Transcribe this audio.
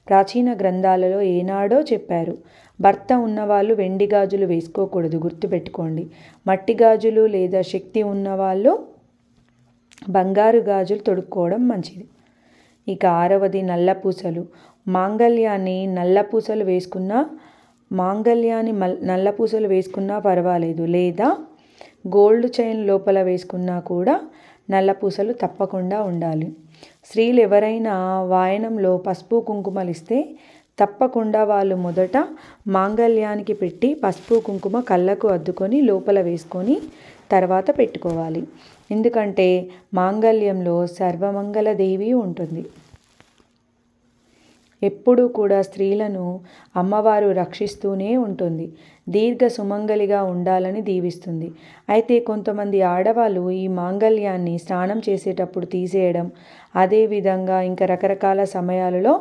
ప్రాచీన గ్రంథాలలో ఏనాడో చెప్పారు. భర్త ఉన్నవాళ్ళు వెండి గాజులు వేసుకోకూడదు, గుర్తుపెట్టుకోండి. మట్టి గాజులు లేదా శక్తి ఉన్నవాళ్ళు బంగారు గాజులు తొడుక్కోవడం మంచిది. ఇక 6వది నల్లపూసలు. మాంగళ్యాన్ని నల్లపూసలు వేసుకున్నా పర్వాలేదు, లేదా గోల్డ్ చైన్ లోపల వేసుకున్నా కూడా నల్లపూసలు తప్పకుండా ఉండాలి. స్త్రీలు ఎవరైనా వాయనంలో పసుపు కుంకుమలు ఇస్తే తప్పకుండా వాళ్ళు మొదట మాంగళ్యానికి పెట్టి పసుపు కుంకుమ కళ్ళకు అద్దుకొని లోపల వేసుకొని తర్వాత పెట్టుకోవాలి. ఎందుకంటే మాంగళ్యంలో సర్వమంగళదేవి ఉంటుంది. ఎప్పుడూ కూడా స్త్రీలను అమ్మవారు రక్షిస్తూనే ఉంటుంది. దీర్ఘ సుమంగలిగా ఉండాలని దీవిస్తుంది. అయితే కొంతమంది ఆడవాళ్ళు ఈ మాంగళ్యాన్ని స్నానం చేసేటప్పుడు తీసేయడం, అదేవిధంగా ఇంకా రకరకాల సమయాలలో